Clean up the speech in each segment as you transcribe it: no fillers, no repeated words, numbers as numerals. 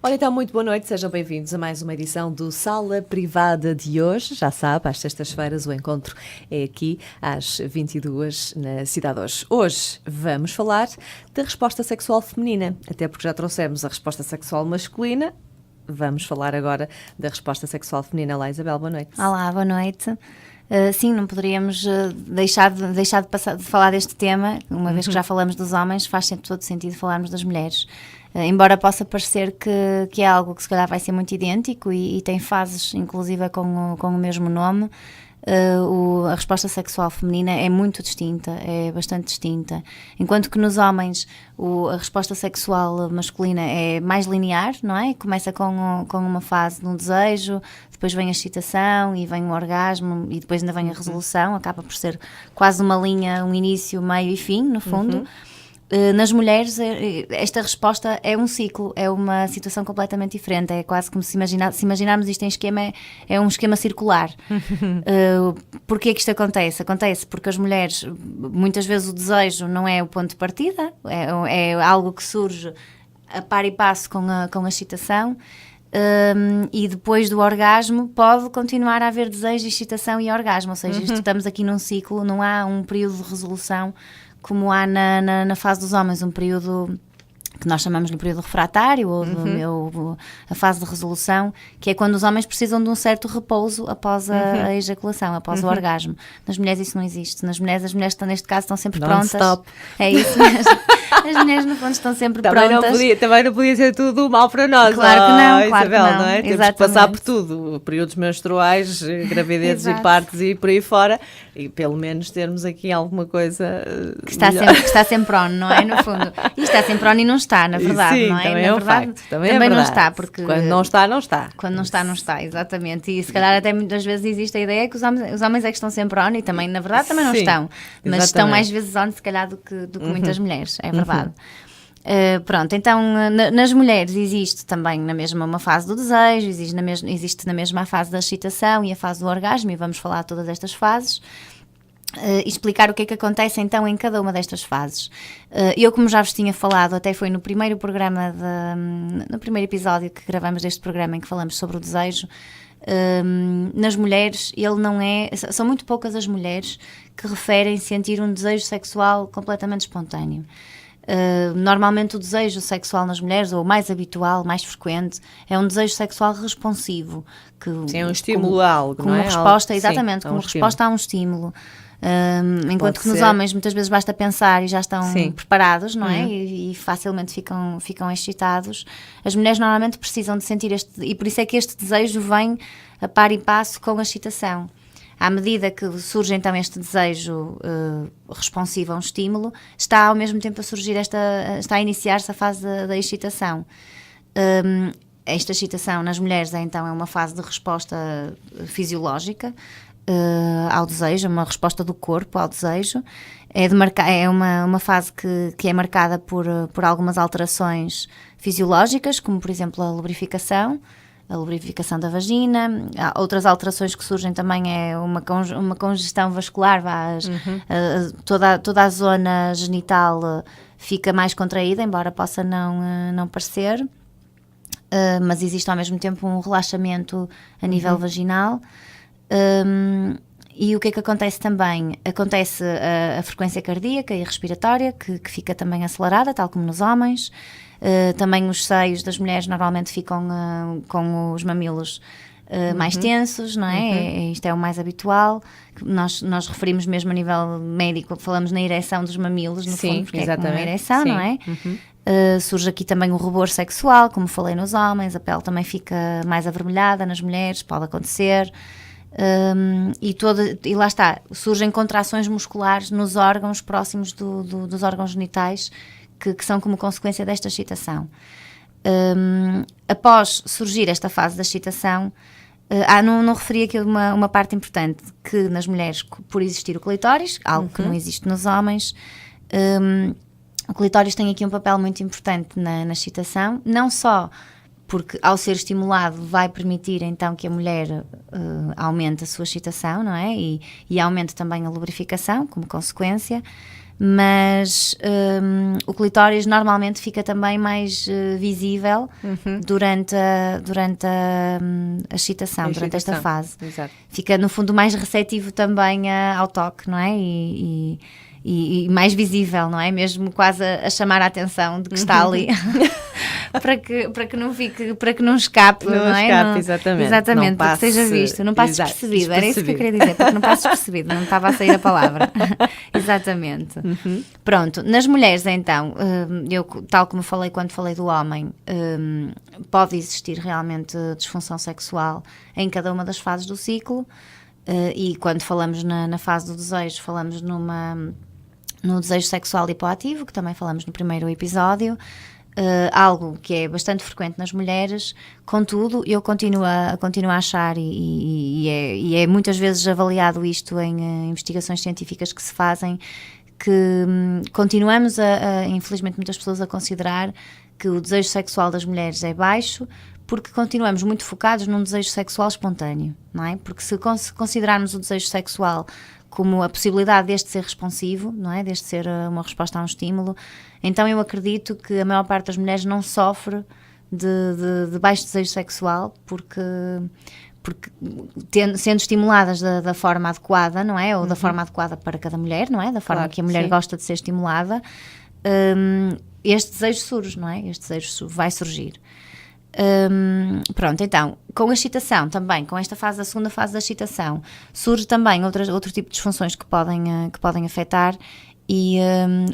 Ora então, muito boa noite, sejam bem-vindos a mais uma edição do Sala Privada de hoje. Já sabe, às sextas-feiras o encontro é aqui às 22 na Cidade Hoje. Hoje vamos falar da resposta sexual feminina, até porque já trouxemos a resposta sexual masculina. Vamos falar agora da resposta sexual feminina. Olá, Isabel, boa noite. Olá, boa noite. Sim, não poderíamos deixar de falar deste tema, uma vez que já falamos dos homens, faz sempre todo sentido falarmos das mulheres. Embora possa parecer que é algo que se calhar vai ser muito idêntico e tem fases, inclusive, com o mesmo nome, a resposta sexual feminina é muito distinta, é bastante distinta. Enquanto que nos homens a resposta sexual masculina é mais linear, não é? Começa com uma fase de um desejo, depois vem a excitação e vem o orgasmo e depois ainda vem a resolução, acaba por ser quase uma linha, um início, meio e fim, no fundo. Nas mulheres, esta resposta é um ciclo, é uma situação completamente diferente. É quase como se imaginarmos isto em esquema, é um esquema circular. Porquê que isto acontece? Acontece porque as mulheres, muitas vezes o desejo não é o ponto de partida, é algo que surge a par e passo com a excitação. E depois do orgasmo pode continuar a haver desejo, excitação e orgasmo. Ou seja, estamos aqui num ciclo, não há um período de resolução como há na fase dos homens, um período que nós chamamos de período refratário ou a fase de resolução, que é quando os homens precisam de um certo repouso após a ejaculação, após o orgasmo. Nas mulheres isso não existe. As mulheres neste caso estão sempre prontas. Stop. É isso mesmo. As mulheres no fundo estão sempre prontas. Também não podia ser tudo mal para nós. Claro que não, claro Isabel, que não. Não é? Temos que passar por tudo, períodos menstruais, gravidezes e partos e por aí fora, e pelo menos termos aqui alguma coisa que está sempre on, não é? No fundo. E está sempre on e não está, na verdade, sim, não é? Também na é verdade, facto. Também não está, porque quando não está, não está. Quando não está, não está, exatamente. E se calhar até muitas vezes existe a ideia que os homens é que estão sempre on e também, na verdade, também não estão. Mas exatamente. Estão mais vezes on, se calhar, do que muitas mulheres, é verdade. Pronto, então nas mulheres existe também na mesma uma fase do desejo, existe na mesma a fase da excitação e a fase do orgasmo, e vamos falar de todas estas fases. Explicar o que é que acontece então em cada uma destas fases. Eu, como já vos tinha falado, até foi no primeiro programa, no primeiro episódio que gravamos deste programa em que falamos sobre o desejo, nas mulheres, são muito poucas as mulheres que referem sentir um desejo sexual completamente espontâneo. Normalmente o desejo sexual nas mulheres, ou o mais habitual, mais frequente, é um desejo sexual responsivo. Sim, é um estímulo a algo, como não é? Resposta, exatamente, como resposta a um estímulo. Enquanto que nos homens muitas vezes basta pensar e já estão preparados, não é? E facilmente ficam excitados. As mulheres normalmente precisam de sentir e por isso é que este desejo vem a par e passo com a excitação. À medida que surge então este desejo responsivo a um estímulo, está ao mesmo tempo está a iniciar-se a fase da excitação. Esta excitação nas mulheres então é uma fase de resposta fisiológica ao desejo, uma resposta do corpo ao desejo. É uma fase que é marcada por algumas alterações fisiológicas, como por exemplo a lubrificação da vagina. Há outras alterações que surgem também, é uma congestão vascular, toda a zona genital fica mais contraída, embora possa não parecer, mas existe ao mesmo tempo um relaxamento a nível vaginal. E o que é que acontece também? Acontece a frequência cardíaca e respiratória, que fica também acelerada, tal como nos homens. Também os seios das mulheres normalmente ficam com os mamilos mais tensos, não é? Isto é o mais habitual. Nós referimos mesmo a nível médico, falamos na ereção dos mamilos, no fundo, porque exatamente. É como uma ereção, não é? Surge aqui também o rubor sexual, como falei nos homens, a pele também fica mais avermelhada nas mulheres, pode acontecer. E lá está, surgem contrações musculares nos órgãos próximos dos órgãos genitais que são como consequência desta excitação. Após surgir esta fase da excitação, não referi aqui uma parte importante, que nas mulheres, por existir o clitóris, algo que não existe nos homens, o clitóris tem aqui um papel muito importante na excitação, não só porque ao ser estimulado vai permitir então que a mulher aumente a sua excitação, não é? E aumente também a lubrificação como consequência, mas o clitóris normalmente fica também mais visível durante a excitação, durante esta fase. Exato. Fica, no fundo, mais receptivo também ao toque, não é? E mais visível, não é? Mesmo quase a chamar a atenção de que está ali. para que não escape, não é? Escape, exatamente. Exatamente, para que seja visto, não passe despercebido. Era isso que eu queria dizer, para que não passe despercebido, não estava a sair a palavra. Exatamente. Pronto, nas mulheres então, eu, tal como falei quando falei do homem, pode existir realmente disfunção sexual em cada uma das fases do ciclo, e quando falamos na fase do desejo, falamos no desejo sexual hipoativo, que também falamos no primeiro episódio, algo que é bastante frequente nas mulheres. Contudo, eu continuo a achar, e é muitas vezes avaliado isto em investigações científicas que se fazem, que continuamos infelizmente muitas pessoas a considerar que o desejo sexual das mulheres é baixo, porque continuamos muito focados num desejo sexual espontâneo, não é? Porque se considerarmos o desejo sexual como a possibilidade deste ser responsivo, não é? Deste ser uma resposta a um estímulo, então eu acredito que a maior parte das mulheres não sofre de baixo desejo sexual, porque sendo estimuladas da forma adequada, não é? Ou da forma adequada para cada mulher, não é? Da forma que a mulher gosta de ser estimulada, este desejo surge, não é? Este desejo vai surgir. Pronto, então, com a excitação também, com esta fase, a segunda fase da excitação, surge também outro tipo de disfunções que podem afetar, e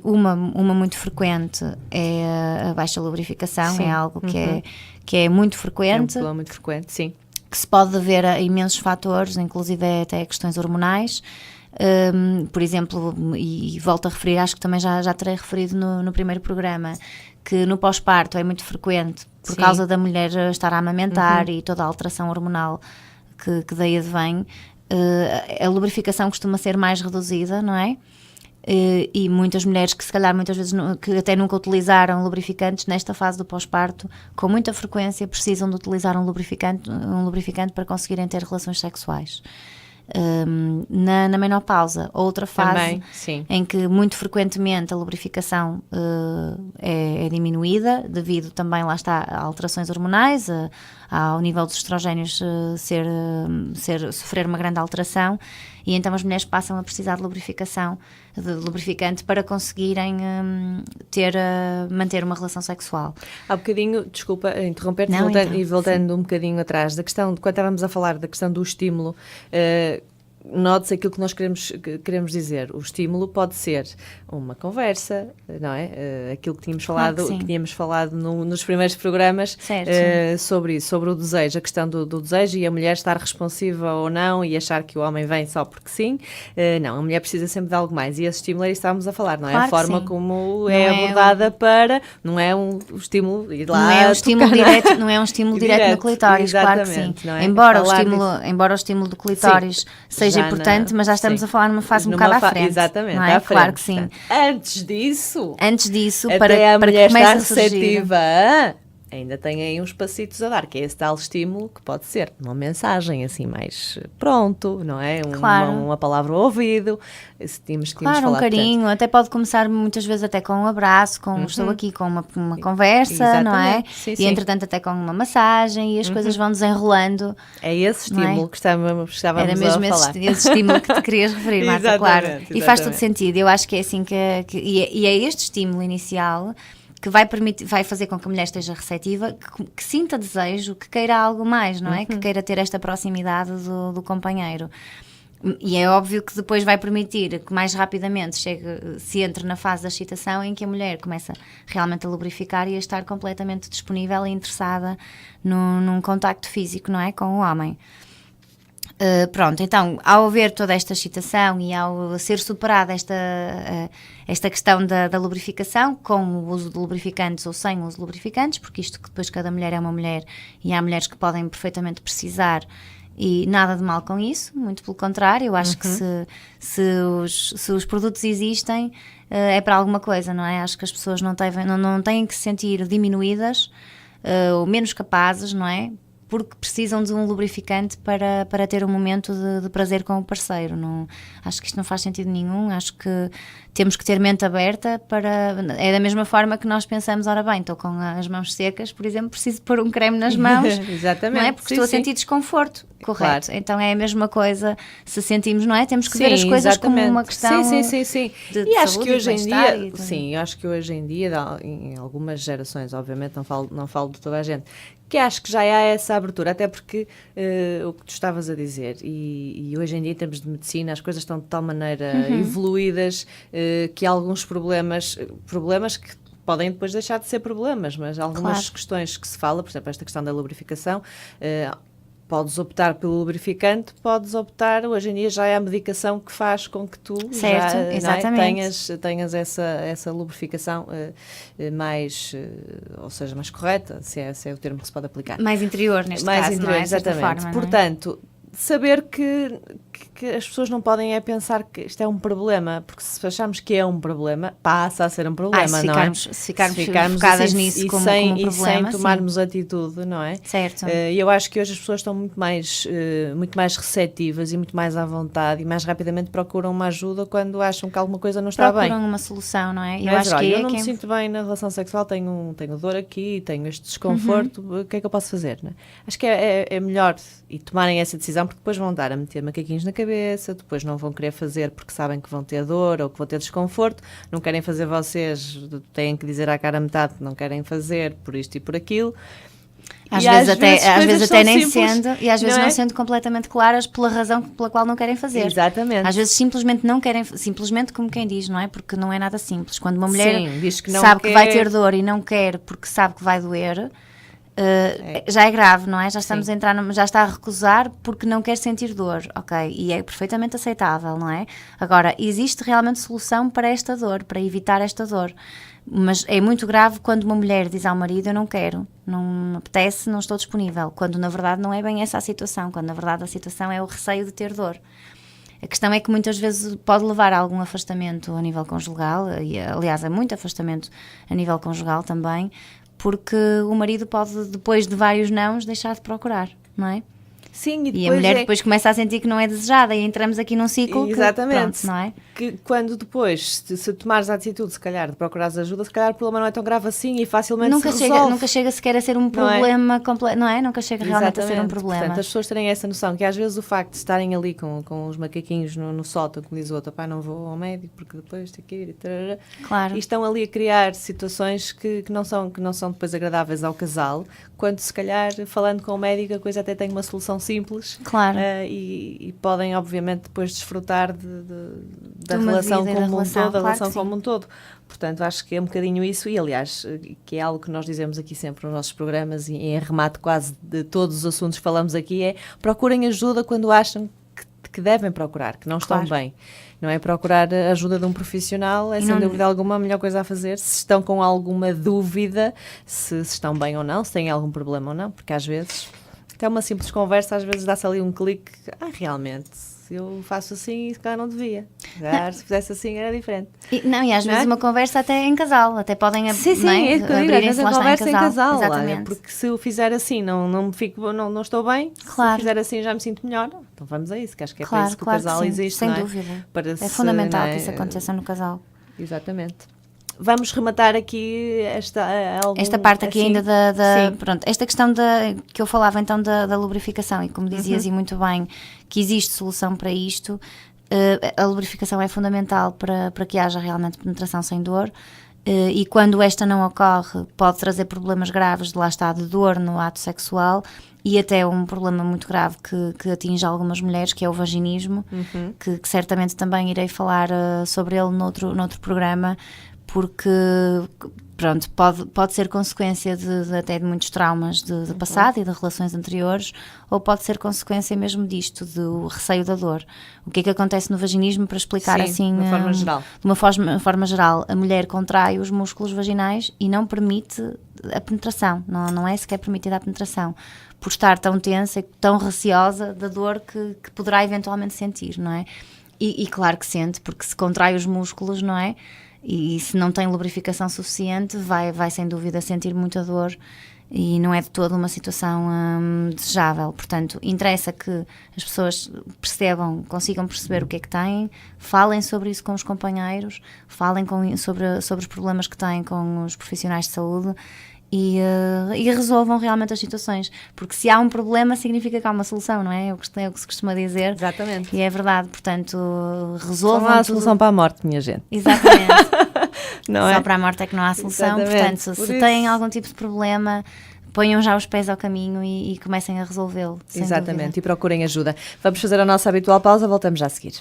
uma muito frequente é a baixa lubrificação. Sim. É algo que é muito frequente. É um problema muito frequente, sim. Que se pode dever a imensos fatores, inclusive até questões hormonais. Por exemplo, e volto a referir, acho que também já terei referido no primeiro programa, que no pós-parto é muito frequente, por Sim. causa da mulher estar a amamentar e toda a alteração hormonal que daí advém, a lubrificação costuma ser mais reduzida, não é? E muitas mulheres que se calhar muitas vezes que até nunca utilizaram lubrificantes, nesta fase do pós-parto, com muita frequência precisam de utilizar um lubrificante para conseguirem ter relações sexuais. Na menopausa, outra fase também, em que muito frequentemente a lubrificação é diminuída, devido também, lá está, a alterações hormonais, ao nível dos estrogénios sofrer uma grande alteração, e então as mulheres passam a precisar de lubrificante para conseguirem manter uma relação sexual. Há bocadinho, desculpa interromper-te, voltando um bocadinho atrás, da questão, quando estávamos a falar da questão do estímulo, note-se aquilo que nós queremos dizer. O estímulo pode ser uma conversa, não é? Aquilo que tínhamos falado, nos primeiros programas, sobre isso, sobre o desejo, a questão do desejo, e a mulher estar responsiva ou não, e achar que o homem vem só porque sim. Não, a mulher precisa sempre de algo mais, e esse estímulo é isso que estávamos a falar, não é? A forma como é abordada não é um estímulo ir lá, não é um estímulo direto, não é um estímulo direto no clitóris, claro que sim. É? Embora o estímulo do clitóris seja importante, mas já estamos a falar numa fase um bocado à frente. Exatamente, não é? À frente. Claro que sim. Portanto, antes disso, para a mulher que estar receptiva, ainda tem aí uns passitos a dar, que é esse tal estímulo, que pode ser uma mensagem assim mais pronto, não é? Uma palavra ao ouvido, se tínhamos falar, um carinho, portanto. Até pode começar muitas vezes até com um abraço, estou aqui com uma conversa, exatamente. Não é? Sim, e entretanto até com uma massagem, e as coisas vão desenrolando. É esse estímulo que estávamos Era mesmo a falar. Esse estímulo que te querias referir, Marta, claro. E faz todo sentido. Eu acho que é assim e é este estímulo inicial que vai fazer com que a mulher esteja receptiva, que sinta desejo, que queira algo mais, não é? Que queira ter esta proximidade do companheiro. E é óbvio que depois vai permitir que mais rapidamente se entre na fase da excitação, em que a mulher começa realmente a lubrificar e a estar completamente disponível e interessada num contacto físico, não é? Com o homem. Pronto, então, ao haver toda esta excitação e ao ser superada esta questão da lubrificação, com o uso de lubrificantes ou sem o uso de lubrificantes, porque isto que depois cada mulher é uma mulher, e há mulheres que podem perfeitamente precisar, e nada de mal com isso, muito pelo contrário. Eu acho que se os produtos existem, é para alguma coisa, não é? Acho que as pessoas não têm que se sentir diminuídas ou menos capazes, não é? Porque precisam de um lubrificante para ter um momento de prazer com o parceiro. Acho que isto não faz sentido nenhum. Acho que temos que ter mente aberta para... É da mesma forma que nós pensamos, ora bem, estou com as mãos secas, por exemplo, preciso pôr um creme nas mãos, Exatamente. não é? Porque estou a sentir desconforto, correto? Claro. Então é a mesma coisa, se sentimos, não é? Temos que ver as coisas como uma questão sim. de e acho saúde que hoje e em bem-estar dia, sim, eu acho que hoje em dia, em algumas gerações, obviamente, não falo de toda a gente, que acho que já há essa abertura, até porque o que tu estavas a dizer, e hoje em dia em termos de medicina as coisas estão de tal maneira evoluídas que alguns problemas que podem depois deixar de ser problemas, mas algumas questões que se fala, por exemplo, esta questão da lubrificação, podes optar pelo lubrificante, podes optar, hoje em dia já é a medicação que faz com que tu certo, já, exatamente. tenhas essa lubrificação mais, ou seja, mais correta, se é o termo que se pode aplicar. Mais interior, neste mais caso, interior, não é? Exatamente. Forma, Portanto, saber que as pessoas não podem pensar que isto é um problema, porque se acharmos que é um problema, passa a ser um problema, se ficarmos focadas assim, nisso como um problema, e sem tomarmos atitude, não é? Certo. E eu acho que hoje as pessoas estão muito mais receptivas e muito mais à vontade e mais rapidamente procuram uma ajuda quando acham que alguma coisa não está bem. Procuram uma solução, não é? Eu não me sinto bem na relação sexual, tenho dor aqui, tenho este desconforto, o que é que eu posso fazer? Não é? Acho que é melhor e tomarem essa decisão, porque depois vão dar a meter macaquinhos na cabeça, depois não vão querer fazer porque sabem que vão ter dor ou que vão ter desconforto, não querem fazer vocês, têm que dizer à cara a metade que não querem fazer por isto e por aquilo. Às vezes até nem simples, sendo, e às vezes não sendo completamente claras pela razão pela qual não querem fazer. Exatamente. Às vezes simplesmente não querem, simplesmente como quem diz, não é? Porque não é nada simples. Quando uma mulher diz que não sabe quer... que vai ter dor e não quer porque sabe que vai doer, já é grave, não é? Já estamos a entrar, já está a recusar porque não quer sentir dor, ok? E é perfeitamente aceitável, não é? Agora, existe realmente solução para esta dor, para evitar esta dor. Mas é muito grave quando uma mulher diz ao marido: eu não quero, não me apetece, não estou disponível, quando na verdade não é bem essa a situação, quando na verdade a situação é o receio de ter dor. A questão é que muitas vezes pode levar a algum afastamento a nível conjugal, e aliás a muito afastamento a nível conjugal também, porque o marido pode, depois de vários nãos, deixar de procurar, não é? Sim, e a mulher depois começa a sentir que não é desejada e entramos aqui num ciclo exatamente, pronto, não é? Que quando depois, se tomares a atitude, se calhar, de procurares ajuda, se calhar o problema não é tão grave assim e facilmente se resolve. Nunca chega sequer a ser um problema completo, não é? Nunca chega realmente a ser um problema. Portanto, as pessoas terem essa noção, que às vezes o facto de estarem ali com os macaquinhos no sótão, como diz o outro, pá, não vou ao médico porque depois tem que ir e estão ali a criar situações que não são depois agradáveis ao casal, quando se calhar, falando com o médico, a coisa até tem uma solução simples. Claro. E podem, obviamente, depois desfrutar da relação como um todo, da relação como um todo. Portanto, acho que é um bocadinho isso, e aliás, que é algo que nós dizemos aqui sempre nos nossos programas, e em arremate quase de todos os assuntos que falamos aqui, é: procurem ajuda quando acham que devem procurar, que não estão bem. Não é? Procurar a ajuda de um profissional é, sem dúvida alguma, a melhor coisa a fazer. Se estão com alguma dúvida, se estão bem ou não, se têm algum problema ou não, porque às vezes, até uma simples conversa, às vezes dá-se ali um clique: realmente, eu faço assim e se calhar não devia. Se fizesse assim era diferente. E às vezes uma conversa até em casal, até podem abrirem-se lá conversa em casal. Exatamente. Porque se eu fizer assim não estou bem, claro. Se fizer assim já me sinto melhor, então vamos a isso, que acho que é para isso que o casal existe. Sem não é? Dúvida. Para é fundamental que isso aconteça no casal. Exatamente. Vamos rematar aqui esta parte aqui ainda pronto, esta questão que eu falava então da lubrificação, e como dizias e muito bem, que existe solução para isto. A lubrificação é fundamental para que haja realmente penetração sem dor, e quando esta não ocorre pode trazer problemas graves de dor no ato sexual, e até um problema muito grave que atinge algumas mulheres, que é o vaginismo, que certamente também irei falar sobre ele noutro programa, porque pronto, pode ser consequência até de muitos traumas de passado e de relações anteriores, ou pode ser consequência mesmo disto, do receio da dor. O que é que acontece no vaginismo, para explicar assim, de uma forma geral? De uma forma geral, a mulher contrai os músculos vaginais e não permite a penetração, não é sequer permitida a penetração, por estar tão tensa e tão receosa da dor que poderá eventualmente sentir, não é? E claro que sente, porque se contrai os músculos, não é? E se não tem lubrificação suficiente, vai sem dúvida sentir muita dor, e não é de toda uma situação desejável. Portanto, interessa que as pessoas consigam perceber o que é que têm, falem sobre isso com os companheiros, falem sobre os problemas que têm com os profissionais de saúde e resolvam realmente as situações, porque se há um problema significa que há uma solução, não é? É o que se costuma dizer. Exatamente. E é verdade, portanto, resolvam. Não há solução para a morte, minha gente. Exatamente. Não Só é? para a morte é que não há solução. Exatamente. Portanto, se têm algum tipo de problema, ponham já os pés ao caminho e comecem a resolvê-lo. Exatamente, e procurem ajuda. Vamos fazer a nossa habitual pausa, voltamos já a seguir.